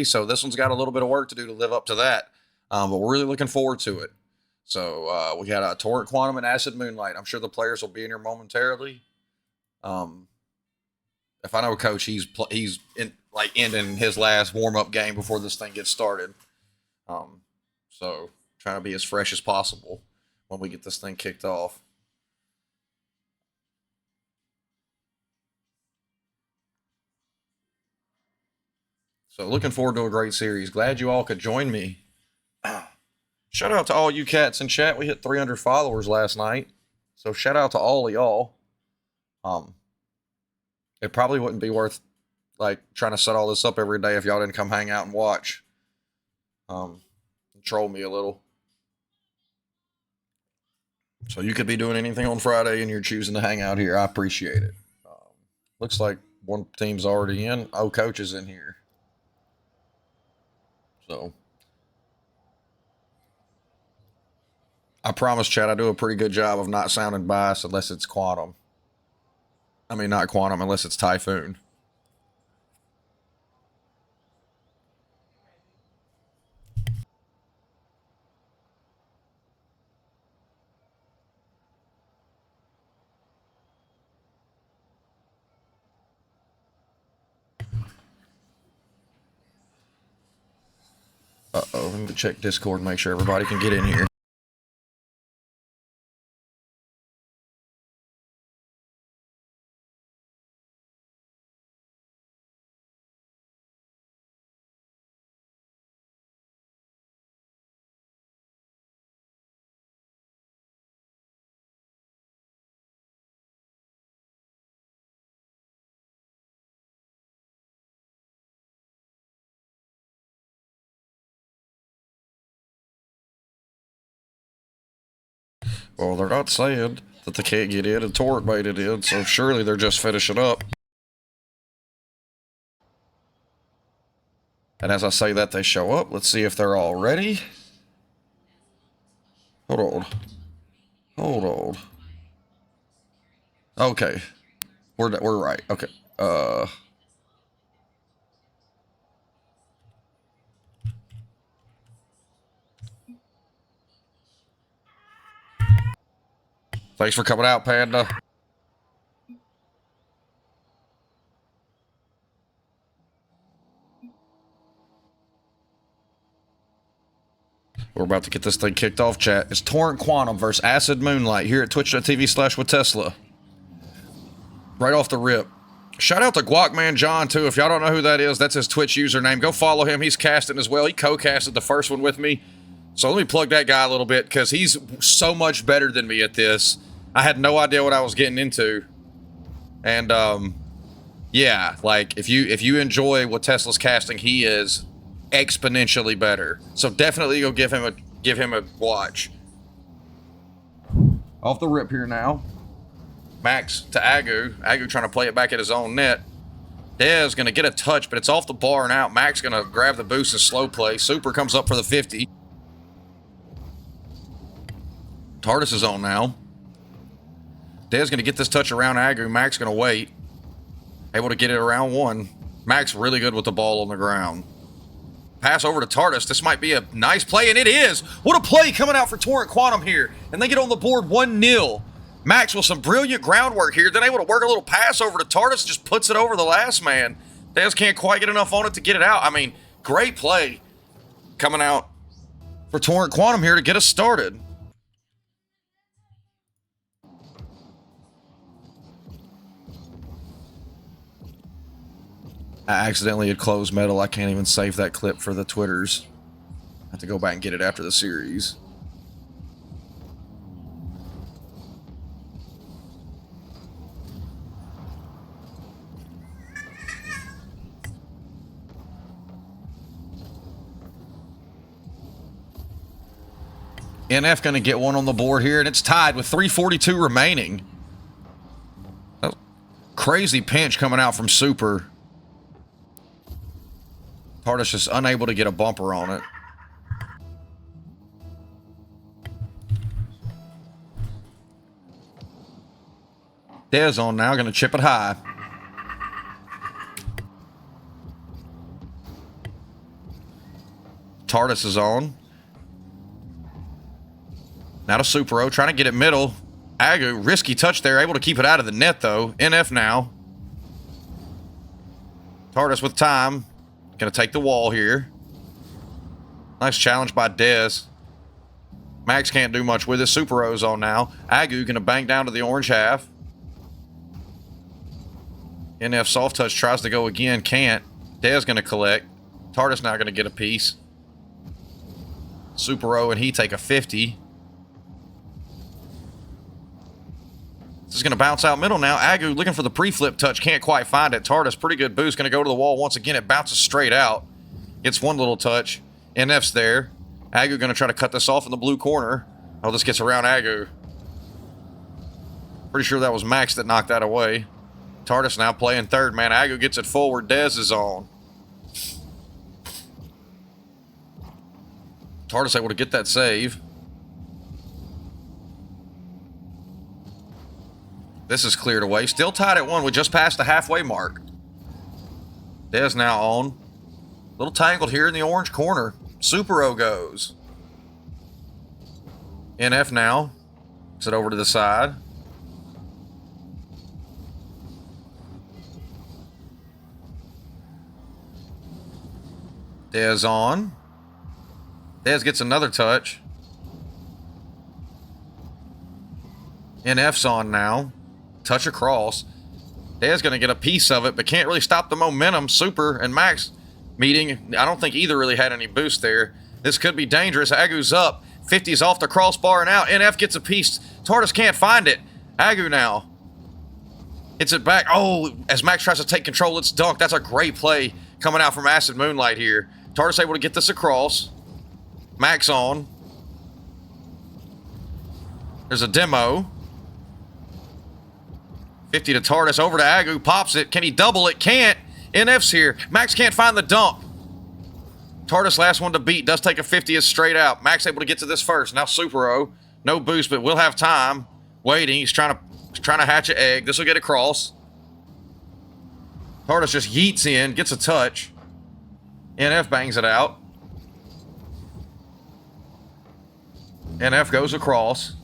So this one's got a little bit of work to do to live up to that. But we're really looking forward to it. So we got Torrent, Quantum, and Acid Moonlight. I'm sure the players will be in here momentarily. If I know Coach, he's ending his last warm up game before this thing gets started. So trying to be as fresh as possible when we get this thing kicked off. So looking forward to a great series. Glad you all could join me. Shout out to all you cats in chat. We hit 300 followers last night. So shout out to all of y'all. It probably wouldn't be worth like trying to set all this up every day if y'all didn't come hang out and watch. Troll me a little. So you could be doing anything on Friday and you're choosing to hang out here. I appreciate it. Looks like one team's already in. Oh, Coach is in here. So I promise, Chad, I do a pretty good job of not sounding biased unless it's Quantum. I mean, not Quantum, unless it's Typhoon. Uh-oh, let me check Discord and make sure everybody can get in here. Well, they're not saying that they can't get in and Torrent made it in, so surely they're just finishing up. And as I say that, they show up. Let's see if they're all ready. Hold on. Okay. We're right. Okay. Thanks for coming out, Panda. We're about to get this thing kicked off, chat. It's Torrent Quantum versus Acid Moonlight here at twitch.tv/WaTesla. Right off the rip. Shout out to Guacman John, too. If y'all don't know who that is, that's his Twitch username. Go follow him. He's casting as well. He co-casted the first one with me. So let me plug that guy a little bit, because he's so much better than me at this. I had no idea what I was getting into. And, yeah, like, if you enjoy WaTesla's casting, he is exponentially better. So definitely go give him a watch. Off the rip here now. Max to Agu. Agu trying to play it back at his own net. Dez going to get a touch, but it's off the bar and out. Max going to grab the boost and slow play. Super comes up for the 50. TARDIS is on now. Dez going to get this touch around Agu. Max going to wait. Able to get it around one. Max really good with the ball on the ground. Pass over to TARDIS. This might be a nice play, and it is. What a play coming out for Torrent Quantum here. And they get on the board 1-0. Max with some brilliant groundwork here. Then able to work a little pass over to TARDIS. Just puts it over the last man. Dez can't quite get enough on it to get it out. I mean, great play coming out for Torrent Quantum here to get us started. I accidentally had closed metal. I can't even save that clip for the Twitters. I have to go back and get it after the series. NF going to get one on the board here, and it's tied with 3:42 remaining. Crazy pinch coming out from Super. TARDIS just unable to get a bumper on it. Dez on now, going to chip it high. TARDIS is on. Now to Super-O, trying to get it middle. Agu, risky touch there, able to keep it out of the net though. NF now. TARDIS with time. Gonna take the wall here. Nice challenge by Dez. Max can't do much with it. Super-O's on now. Agu gonna bang down to the orange half. NF soft touch tries to go again. Can't. Dez gonna collect. TARDIS now gonna get a piece. Super-O and he take a 50. This is going to bounce out middle now. Agu looking for the pre-flip touch. Can't quite find it. TARDIS, pretty good boost. Going to go to the wall once again. It bounces straight out. Gets one little touch. NF's there. Agu going to try to cut this off in the blue corner. Oh, this gets around Agu. Pretty sure that was Max that knocked that away. TARDIS now playing third, man. Agu gets it forward. Dez is on. TARDIS able to get that save. This is cleared away. Still tied at 1. We just passed the halfway mark. Dez now on. A little tangled here in the orange corner. Super-O goes. NF now. Sit over to the side. Dez on. Dez gets another touch. NF's on now. Touch across. Dez going to get a piece of it, but can't really stop the momentum. Super and Max meeting. I don't think either really had any boost there. This could be dangerous. Agu's up. 50's off the crossbar and out. NF gets a piece. TARDIS can't find it. Agu now. Hits it back. Oh, as Max tries to take control, it's dunked. That's a great play coming out from Acid Moonlight here. TARDIS able to get this across. Max on. There's a demo. 50 to TARDIS, over to Agu, pops it. Can he double it? Can't. NF's here. Max can't find the dunk. TARDIS, last one to beat, does take a 50 is straight out. Max able to get to this first. Now Super-O, no boost, but we'll have time. Waiting, he's trying to hatch an egg. This will get across. TARDIS just yeets in, gets a touch. NF bangs it out. NF goes across.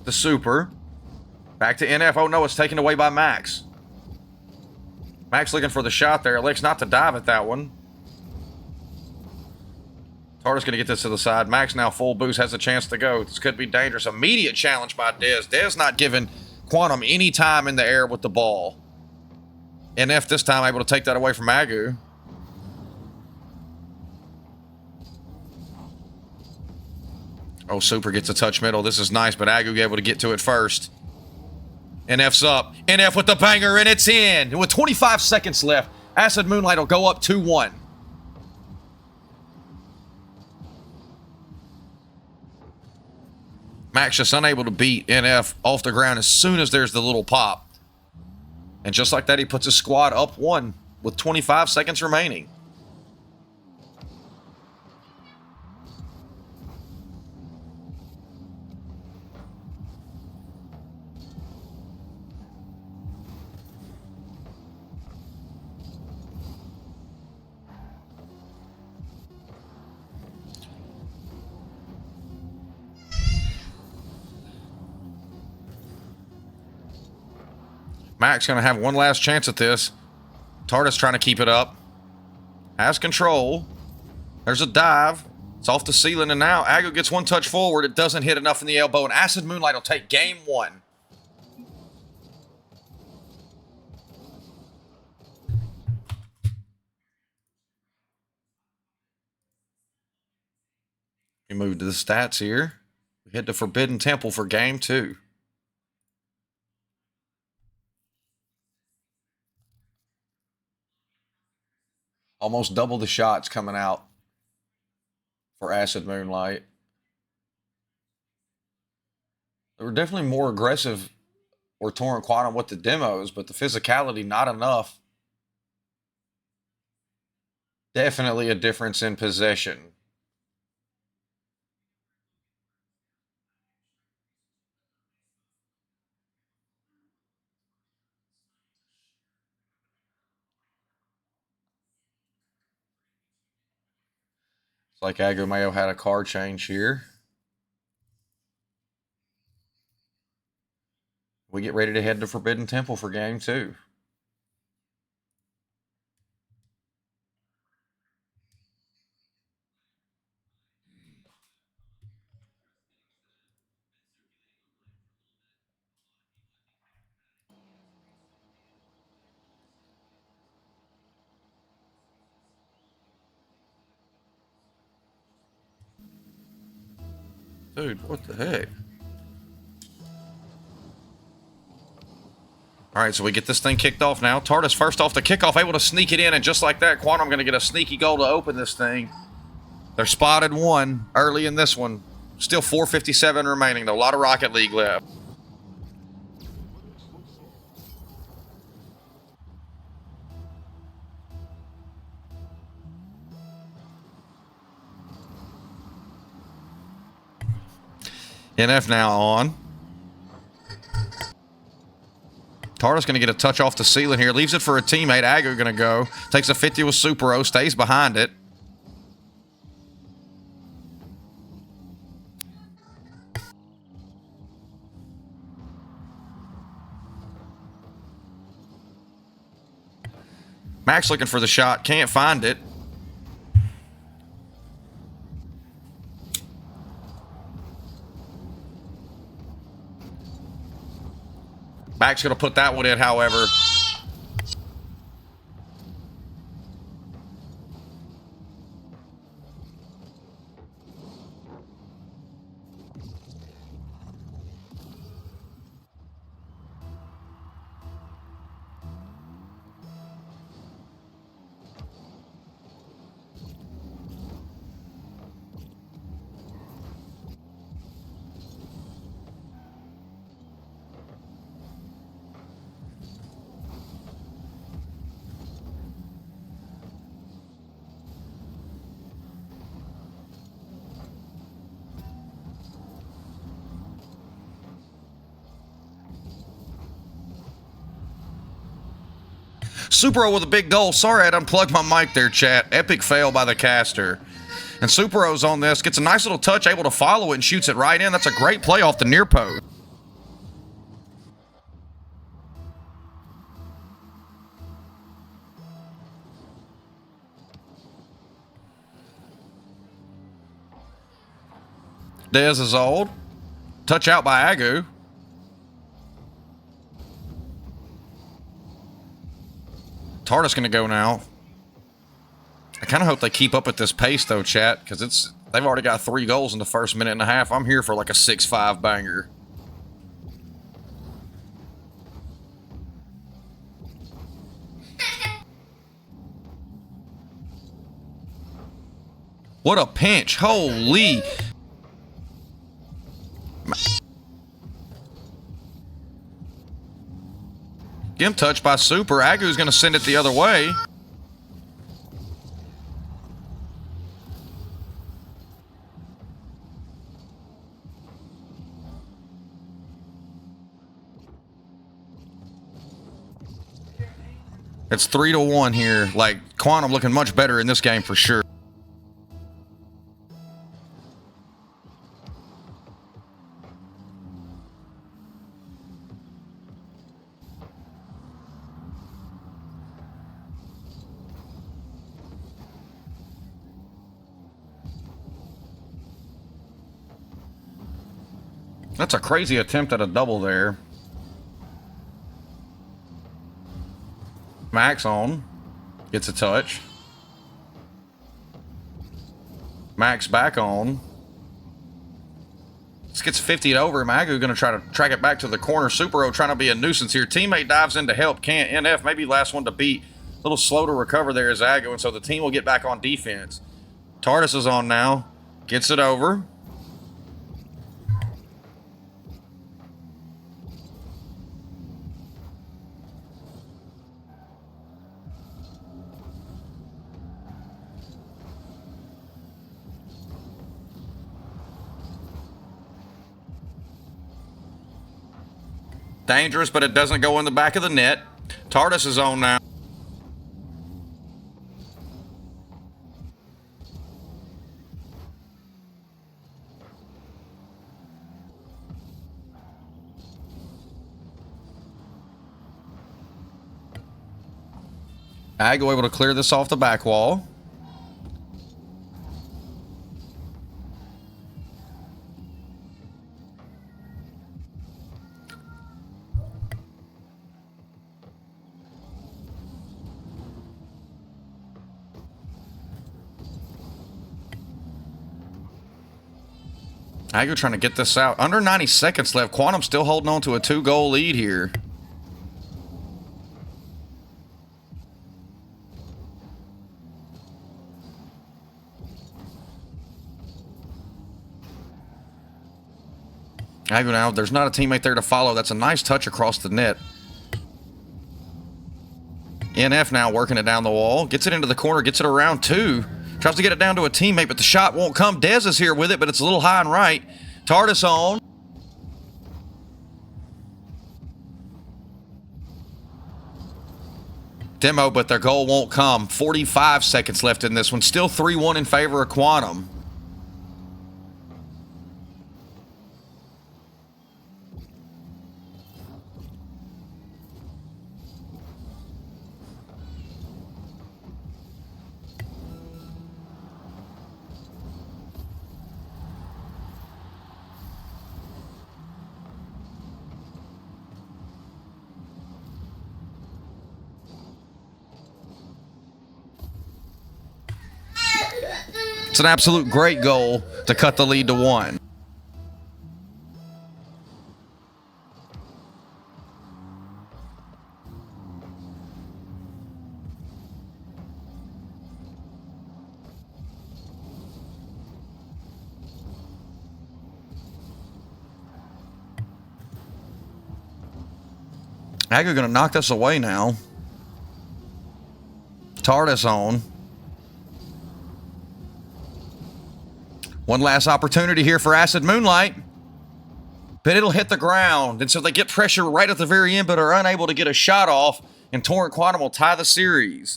The Super. Back to NF. Oh no, it's taken away by Max. Max looking for the shot there. Elects not to dive at that one. TARDIS going to get this to the side. Max now full boost, has a chance to go. This could be dangerous. Immediate challenge by Dez. Dez not giving Quantum any time in the air with the ball. NF this time able to take that away from Agu. Oh, Super gets a touch middle. This is nice, but Agu able to get to it first. NF's up. NF with the banger, and it's in. And with 25 seconds left, Acid Moonlight will go up 2-1. Max just unable to beat NF off the ground as soon as there's the little pop. And just like that, he puts his squad up 1 with 25 seconds remaining. Max going to have one last chance at this. TARDIS trying to keep it up. Has control. There's a dive. It's off the ceiling, and now Agu gets one touch forward. It doesn't hit enough in the elbow, and Acid Moonlight will take game 1. We move to the stats here. We head to Forbidden Temple for game 2. Almost double the shots coming out for Acid Moonlight. They were definitely more aggressive or Torrent Quantum with the demos, but the physicality not enough. Definitely a difference in possession. It's like Agu may have had a car change here. We get ready to head to Forbidden Temple for game 2. Dude, what the heck? All right, so we get this thing kicked off now. Tardis first off the kickoff, able to sneak it in, and just like that, Quantum going to get a sneaky goal to open this thing. They're spotted one early in this one. Still 4:57 remaining, though. A lot of Rocket League left. NF now on. Tardis going to get a touch off the ceiling here. Leaves it for a teammate. Agu going to go. Takes a 50 with Super-O. Stays behind it. Max looking for the shot. Can't find it. Max going to put that one in, however. Super-O with a big goal. Sorry, I'd unplugged my mic there, chat. Epic fail by the caster. And Super-O's on this. Gets a nice little touch, able to follow it and shoots it right in. That's a great play off the near post. Dez is old. Touch out by Agu. Tardis going to go now. I kind of hope they keep up at this pace, though, chat, because they've already got 3 goals in the first minute and a half. I'm here for like a 6-5 banger. What a pinch. Holy. Get him touched by Super. Agu's going to send it the other way. It's 3-1 here. Like, Quantum looking much better in this game for sure. That's a crazy attempt at a double there. Max on. Gets a touch. Max back on. This gets 50'd over him. Agu going to try to track it back to the corner. Super-O trying to be a nuisance here. Teammate dives in to help. Can't. NF maybe last one to beat. A little slow to recover there is Agu, and so the team will get back on defense. Tardis is on now. Gets it over. Dangerous, but it doesn't go in the back of the net. Tardis is on now. Aggo able to clear this off the back wall. Aggo trying to get this out. Under 90 seconds left. Quantum still holding on to a 2-goal lead here. Aggo now, there's not a teammate there to follow. That's a nice touch across the net. NF now working it down the wall. Gets it into the corner, gets it around 2. Tries to get it down to a teammate, but the shot won't come. Dez is here with it, but it's a little high and right. Tardis on. Demo, but their goal won't come. 45 seconds left in this one. Still 3-1 in favor of Quantum. It's an absolute great goal to cut the lead to 1. Aggo gonna knock this away now. Tardis on. One last opportunity here for Acid Moonlight. But it'll hit the ground. And so they get pressure right at the very end, but are unable to get a shot off. And Torrent Quantum will tie the series.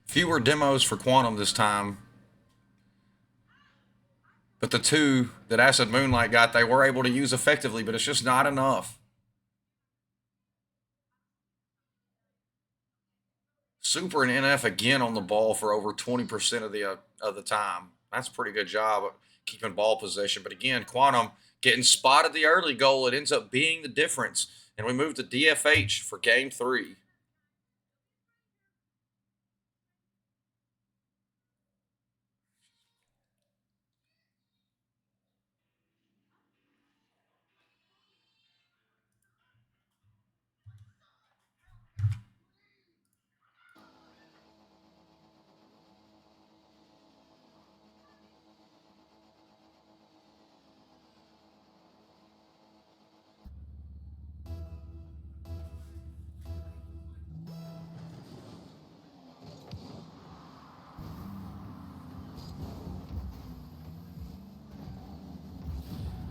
Fewer demos for Quantum this time. But the 2 that Acid Moonlight got, they were able to use effectively, but it's just not enough. Super and NF again on the ball for over 20% of the time. That's a pretty good job of keeping ball possession. But again, Quantum getting spotted the early goal. It ends up being the difference. And we move to DFH for Game 3.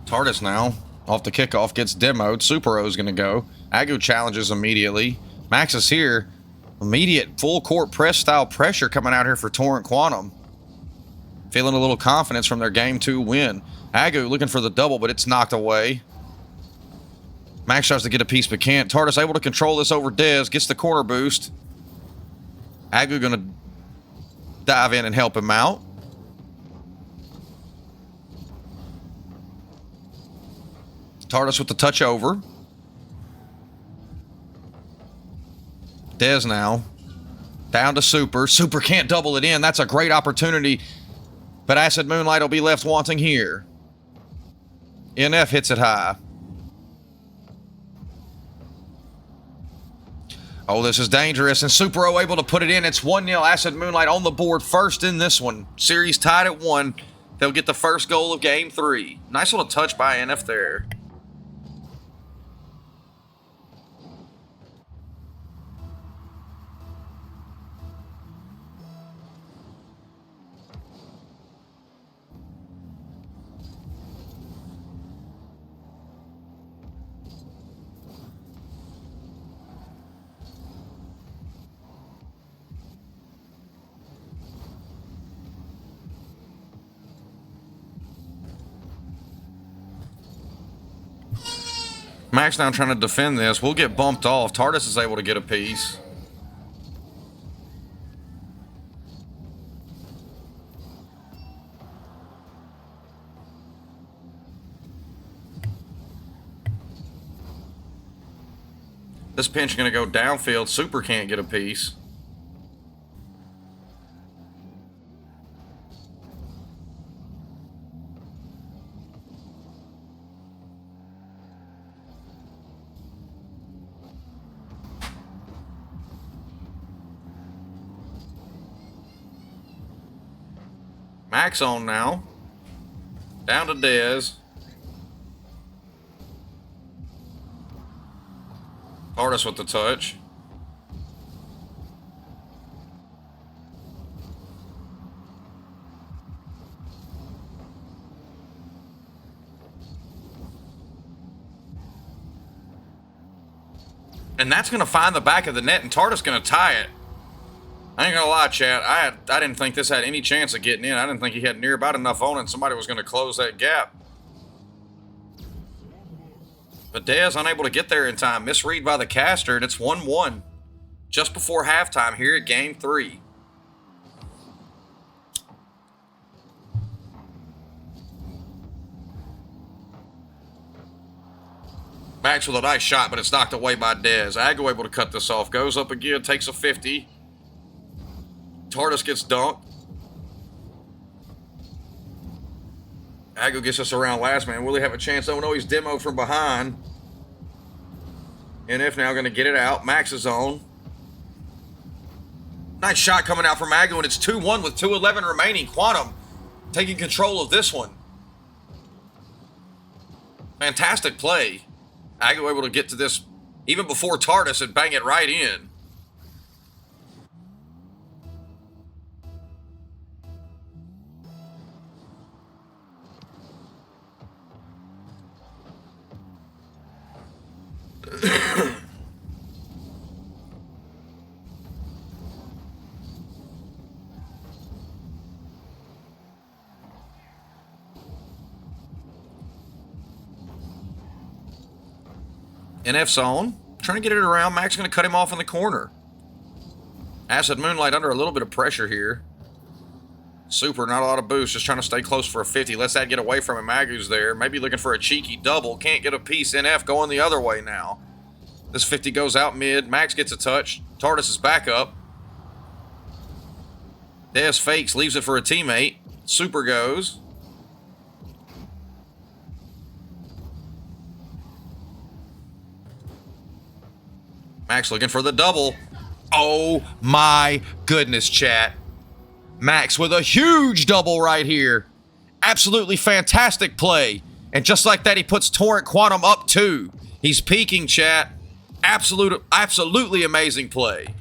Tardis now, off the kickoff, gets demoed. Super O's going to go. Aggo challenges immediately. Max is here. Immediate full court press style pressure coming out here for Torrent Quantum. Feeling a little confidence from their Game 2 win. Aggo looking for the double, but it's knocked away. Max tries to get a piece, but can't. Tardis able to control this over Dez. Gets the corner boost. Aggo going to dive in and help him out. Tardis with the touch over. Dez now. Down to Super. Super can't double it in. That's a great opportunity. But Acid Moonlight will be left wanting here. NF hits it high. Oh, this is dangerous. And Super O able to put it in. It's 1-0. Acid Moonlight on the board first in this one. Series tied at 1. They'll get the first goal of Game 3. Nice little touch by NF there. Max now trying to defend this. We'll get bumped off. TARDIS is able to get a piece. This pinch is going to go downfield. Super can't get a piece. Max on now. Down to Dez. TARDIS with the touch. And that's going to find the back of the net, and TARDIS going to tie it. I ain't gonna lie, chat. I didn't think this had any chance of getting in. I didn't think he had near about enough on it. Somebody was going to close that gap. But Dez unable to get there in time. Misread by the caster, and it's 1-1. Just before halftime here at Game 3. Max with a nice shot, but it's knocked away by Dez. Agu able to cut this off. Goes up again, takes a 50. TARDIS gets dunked. Agu gets us around last man. Will he have a chance? Oh no, he's demoed from behind. NF now going to get it out. Max is on. Nice shot coming out from Agu, and it's 2-1 with 2:11 remaining. Quantum taking control of this one. Fantastic play. Agu able to get to this even before TARDIS and bang it right in. NF's on. Trying to get it around. Max going to cut him off in the corner. Acid Moonlight under a little bit of pressure here. Super, not a lot of boost. Just trying to stay close for a 50. Lets that get away from him. Agu's there. Maybe looking for a cheeky double. Can't get a piece. NF going the other way now. This 50 goes out mid. Max gets a touch. TARDIS is back up. Dez fakes. Leaves it for a teammate. Super goes. Max looking for the double. Oh my goodness, chat. Max with a huge double right here. Absolutely fantastic play. And just like that, he puts Torrent Quantum up 2. He's peaking, chat. Absolutely amazing play.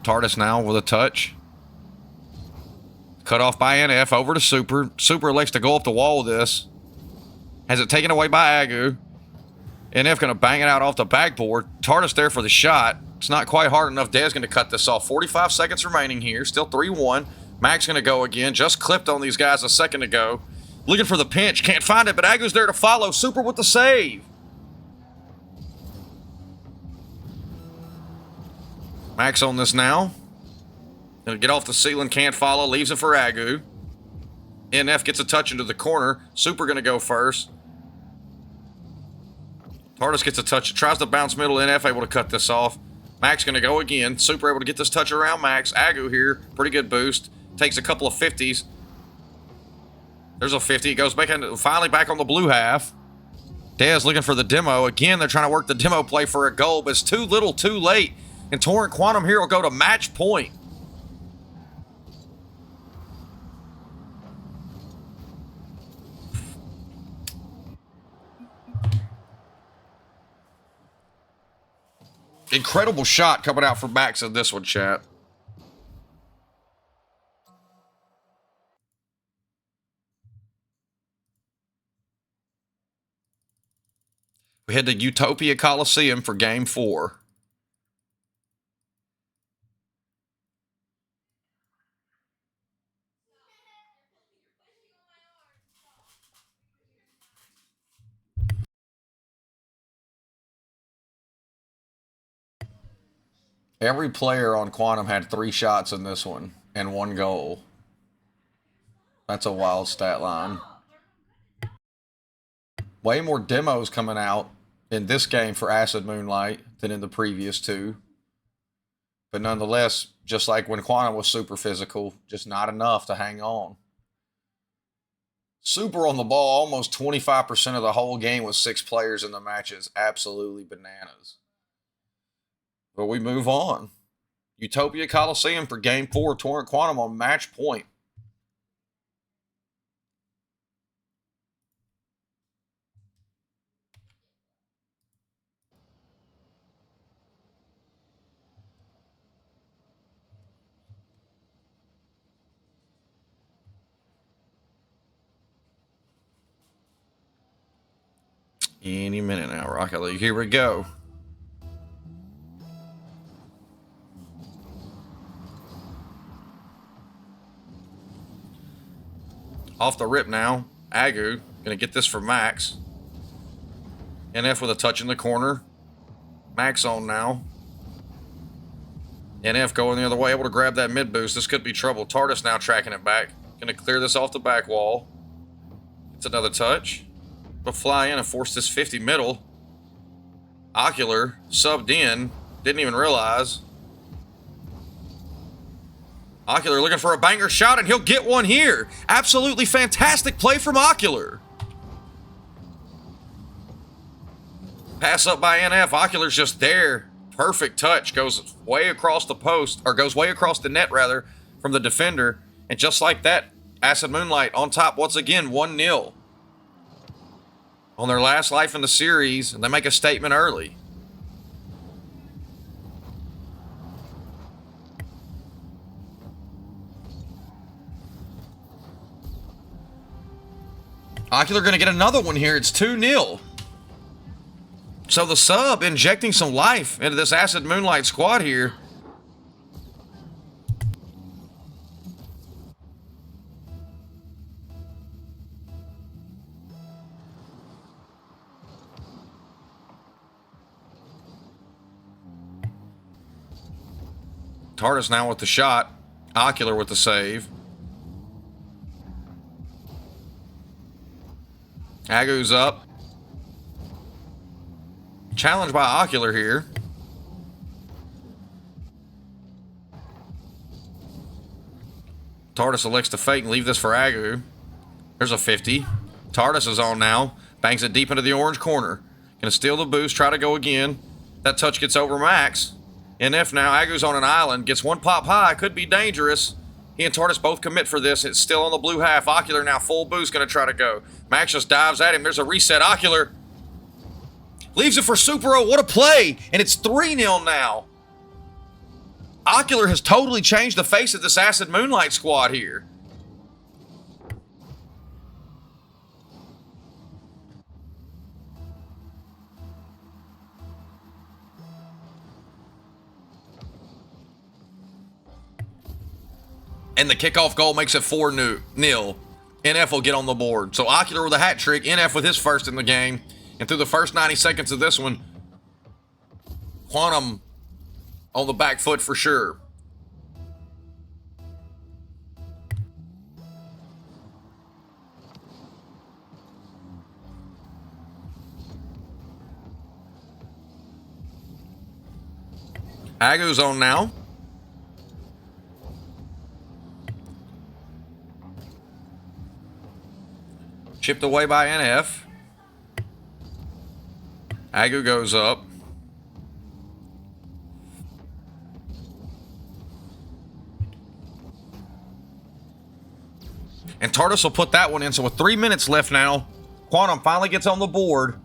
TARDIS now with a touch. Cut off by NF, over to Super. Super elects to go up the wall with this. Has it taken away by Agu. NF going to bang it out off the backboard. TARDIS there for the shot. It's not quite hard enough. Dez going to cut this off. 45 seconds remaining here. Still 3-1. Max going to go again. Just clipped on these guys a second ago. Looking for the pinch. Can't find it, but Agu's there to follow. Super with the save. Max on this now. Gonna get off the ceiling, can't follow, leaves it for Agu. NF gets a touch into the corner. Super gonna go first. TARDIS gets a touch, tries to bounce middle, NF able to cut this off. Max gonna go again. Super able to get this touch around Max. Agu here, pretty good boost. Takes a couple of 50s. There's a 50, goes back in, finally back on the blue half. Dez looking for the demo. Again, they're trying to work the demo play for a goal, but it's too little, too late. And Torrent Quantum here will go to match point. Incredible shot coming out from Max in this one, chat. We head to Utopia Coliseum for Game 4. Every player on Quantum had 3 shots in this one and 1 goal. That's a wild stat line. Way more demos coming out in this game for Acid Moonlight than in the previous 2. But nonetheless, just like when Quantum was super physical, just not enough to hang on. Super on the ball, almost 25% of the whole game with 6 players in the matches. Absolutely bananas. But we move on. Utopia Coliseum for Game 4, Torrent Quantum on match point. Any minute now, Rocket League. Here we go. Off the rip now. Agu gonna get this for Max. NF with a touch in the corner. Max on now. NF going the other way, able to grab that mid boost. This could be trouble. Tardis now tracking it back. Gonna clear this off the back wall. It's another touch. But fly in and force this 50 middle. Ocular subbed in. Didn't even realize. Ocular looking for a banger shot, and he'll get one here. Absolutely fantastic play from Ocular. Pass up by NF. Ocular's just there. Perfect touch. Goes way across the post, or goes way across the net, rather, from the defender. And just like that, Acid Moonlight on top once again, 1-0. On their last life in the series, and they make a statement early. Ocular going to get another one here. It's 2-0. So the sub injecting some life into this Acid Moonlight squad here. Tardis now with the shot. Ocular with the save. Agu's up. Challenged by Ocular here. Tardis elects to fake and leave this for Agu. There's a 50. Tardis is on now. Bangs it deep into the orange corner. Gonna steal the boost, try to go again. That touch gets over Max. NF now, Agu's on an island. Gets one pop high, could be dangerous. He and Tardis both commit for this. It's still on the blue half. Ocular now full boost, gonna try to go. Max just dives at him. There's a reset. Ocular leaves it for Supero. What a play! And it's 3-0 now. Ocular has totally changed the face of this Acid Moonlight squad here. And the kickoff goal makes it 4-0. NF will get on the board. So Ocular with a hat trick. NF with his first in the game. And through the first 90 seconds of this one, Quantum on the back foot for sure. Agu's on now. Chipped away by NF. Agu goes up. And Tardis will put that one in. So with 3 minutes left now, Quantum finally gets on the board.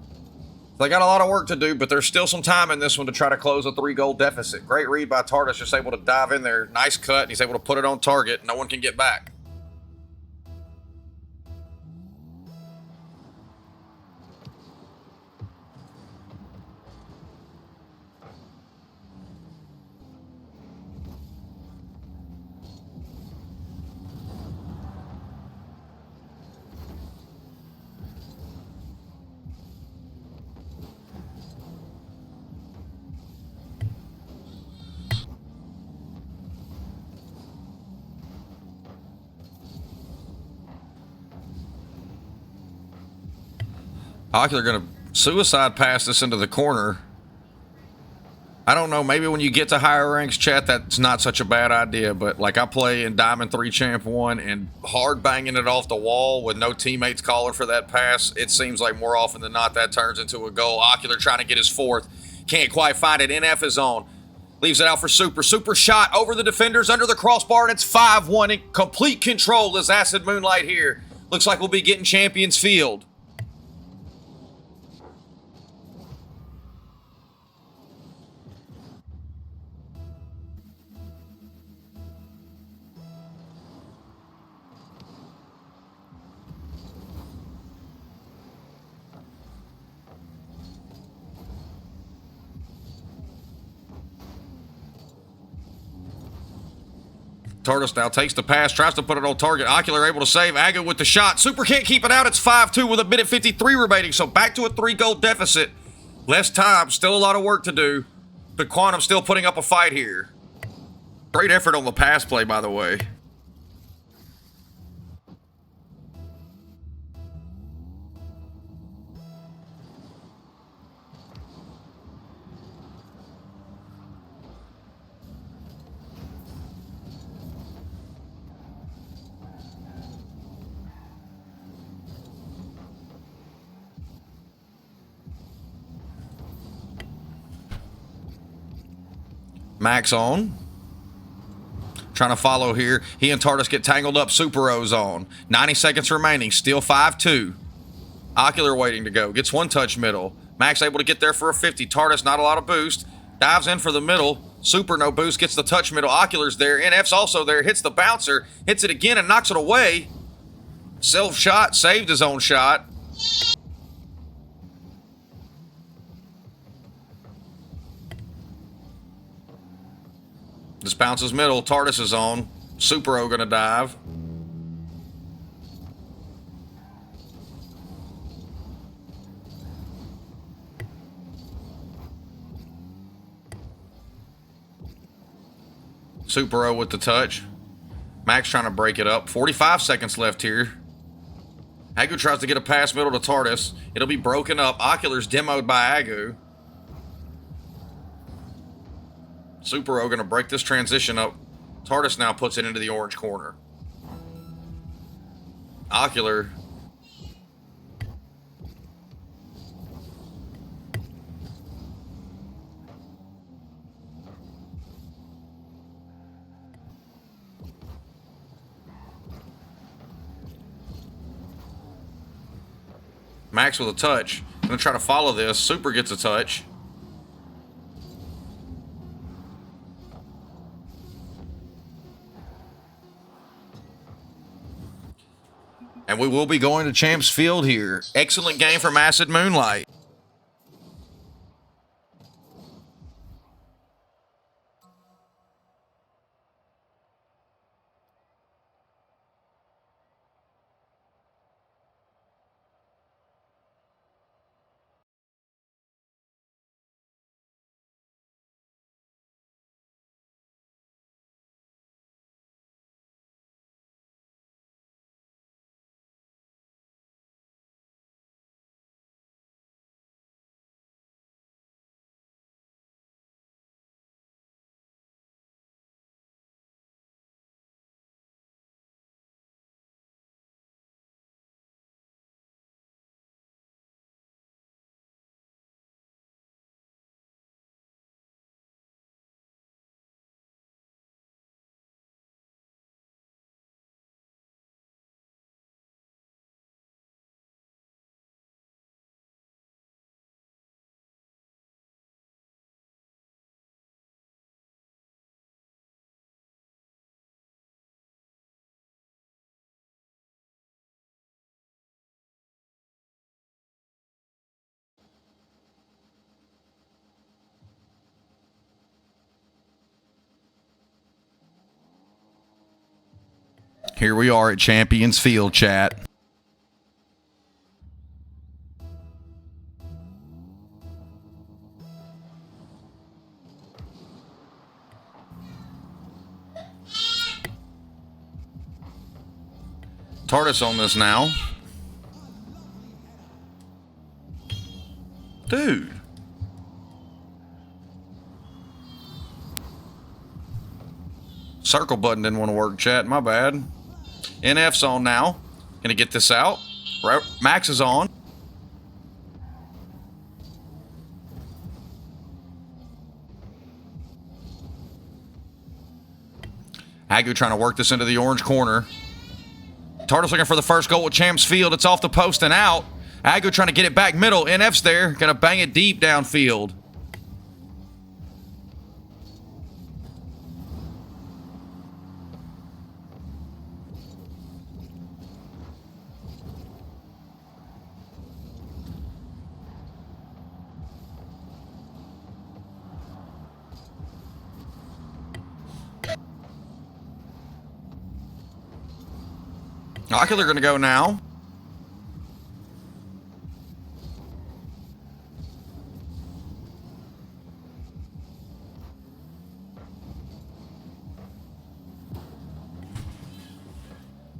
They got a lot of work to do, but there's still some time in this one to try to close a 3-goal deficit. Great read by Tardis, just able to dive in there. Nice cut, and he's able to put it on target. No one can get back. Ocular going to suicide pass this into the corner. I don't know, maybe when you get to higher ranks, chat, that's not such a bad idea, but like I play in Diamond 3 Champ 1 and hard banging it off the wall with no teammates calling for that pass, it seems like more often than not that turns into a goal. Ocular trying to get his fourth. Can't quite find it. NF is on. Leaves it out for Super. Super shot over the defenders under the crossbar, and it's 5-1 in complete control as Acid Moonlight here. Looks like we'll be getting Champions Field. Tardis now takes the pass, tries to put it on target. Ocular able to save. Agu with the shot. Super can't keep it out. It's 5-2 with a minute 53 remaining. So back to a 3-goal deficit. Less time. Still a lot of work to do. But Quantum still putting up a fight here. Great effort on the pass play, by the way. Max on. Trying to follow here. He and Tardis get tangled up. Super O's on. 90 seconds remaining. Still 5-2. Ocular waiting to go. Gets one touch middle. Max able to get there for a 50. Tardis not a lot of boost. Dives in for the middle. Super no boost. Gets the touch middle. Ocular's there. NF's also there. Hits the bouncer. Hits it again and knocks it away. Self shot. Saved his own shot. This bounces middle. Tardis is on. Super O gonna dive. Super O with the touch. Max trying to break it up. 45 seconds left here. Agu tries to get a pass middle to Tardis. It'll be broken up. Ocular's demoed by Agu. Super O gonna break this transition up. Tardis now puts it into the orange corner. Ocular. Max with a touch. Gonna try to follow this. Super gets a touch. And we will be going to Champs Field here. Excellent game from Acid Moonlight. Here we are at Champions Field, chat. Tardis on this now. Dude. Circle button didn't want to work, chat. My bad. NF's on now. Gonna get this out. Right, Max is on. Agu trying to work this into the orange corner. TARDIS looking for the first goal with Champs Field. It's off the post and out. Agu trying to get it back middle. NF's there. Gonna bang it deep downfield. Ocular gonna go now.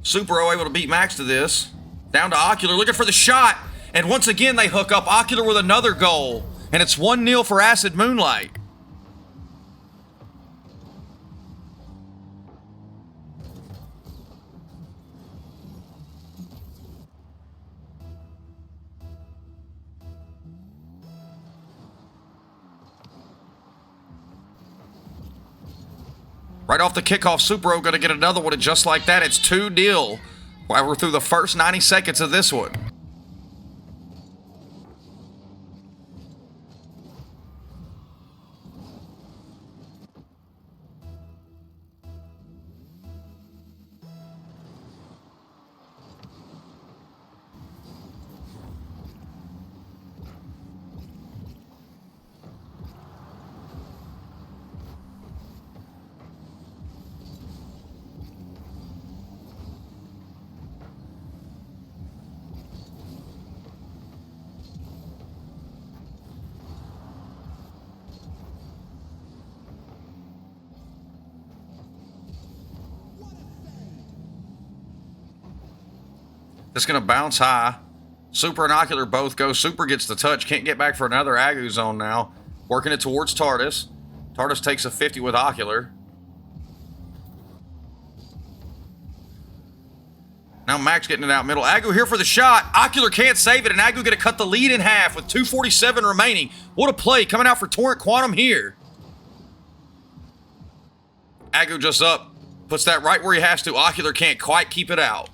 Super O able to beat Max to this. Down to Ocular looking for the shot. And once again they hook up. Ocular with another goal. And it's 1-0 for Acid Moonlight. Right off the kickoff, Super-O going to get another one, and just like that, it's 2-0. While we're through the first 90 seconds of this one. It's going to bounce high. Super and Ocular both go. Super gets the touch. Can't get back for another Agu zone now. Working it towards TARDIS. TARDIS takes a 50 with Ocular. Now Max getting it out middle. Agu here for the shot. Ocular can't save it, and Agu going to cut the lead in half with 2:47 remaining. What a play coming out for Torrent Quantum here. Agu just up. Puts that right where he has to. Ocular can't quite keep it out.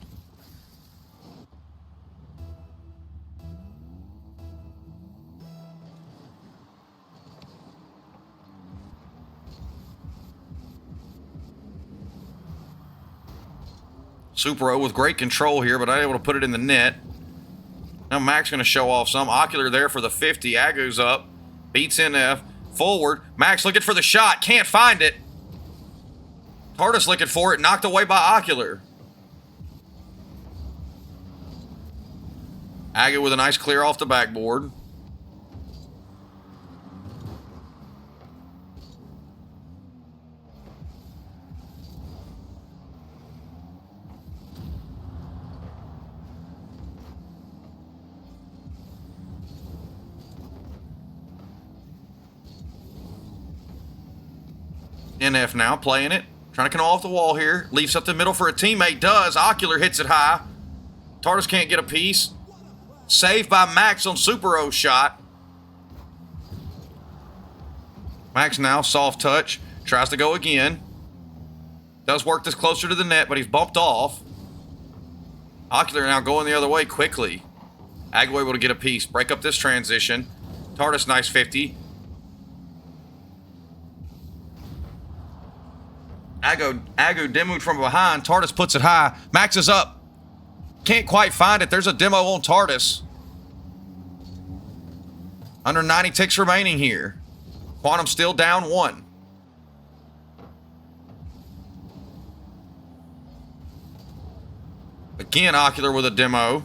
Super-O with great control here, but unable to put it in the net. Now Max going to show off some. Ocular there for the 50. Agu's up. Beats NF. Forward. Max looking for the shot. Can't find it. TARDIS looking for it. Knocked away by Ocular. Agu with a nice clear off the backboard. NF now playing it. Trying to come off the wall here. Leaves up the middle for a teammate. Does. Ocular hits it high. TARDIS can't get a piece. Saved by Max on Super-O's shot. Max now, soft touch. Tries to go again. Does work this closer to the net, but he's bumped off. Ocular now going the other way quickly. Agu able to get a piece. Break up this transition. TARDIS, nice 50. Agu demoed from behind. TARDIS puts it high. Max is up. Can't quite find it. There's a demo on TARDIS. Under 90 ticks remaining here. Quantum still down 1. Again, Ocular with a demo.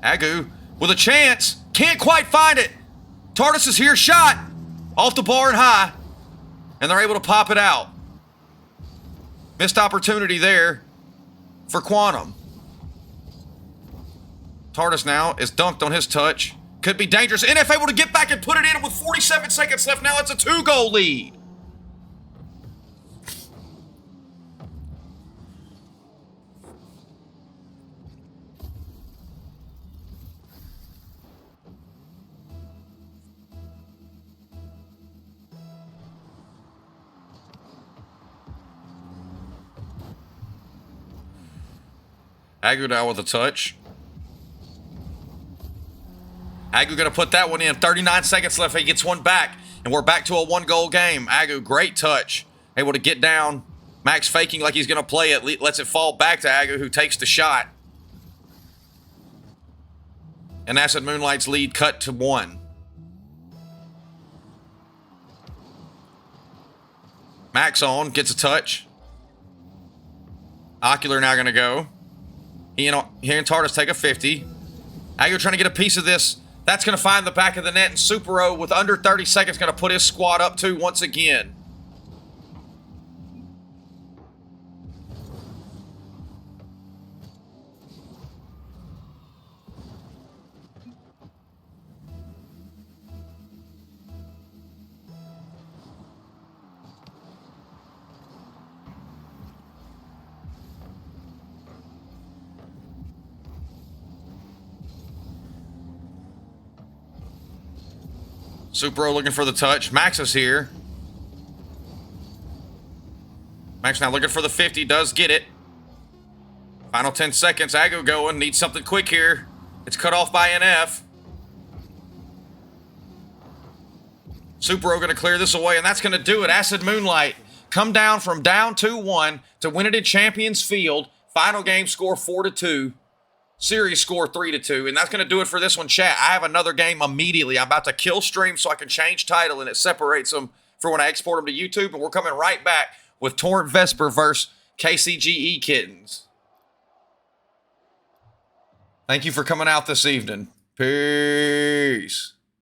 Agu with a chance. Can't quite find it. TARDIS is here. Shot. Off the bar and high. And they're able to pop it out. Missed opportunity there for Quantum. TARDIS now is dunked on his touch. Could be dangerous. NF able to get back and put it in with 47 seconds left. Now it's a 2-goal lead. Agu now with a touch. Agu gonna put that one in. 39 seconds left. He gets one back, and we're back to a 1-goal game. Agu, great touch. Able to get down. Max faking like he's gonna play it. Lets it fall back to Agu, who takes the shot. And Acid Moonlight's lead cut to 1. Max on, gets a touch. Ocular now gonna go. He and TARDIS take a 50. Agu trying to get a piece of this. That's going to find the back of the net, and Super-O, with under 30 seconds, going to put his squad up 2 once again. Super-O looking for the touch. Max is here. Max now looking for the 50. Does get it. Final 10 seconds. Agu going. Needs something quick here. It's cut off by NF. Super-O going to clear this away, and that's going to do it. Acid Moonlight come down from down 2-1 to win it in Champions Field. Final game score 4-2. Series score 3-2, and that's going to do it for this one, chat. I have another game immediately. I'm about to kill stream so I can change title, and it separates them for when I export them to YouTube, and we're coming right back with Torrent Vesper versus KCGE Kittens. Thank you for coming out this evening. Peace.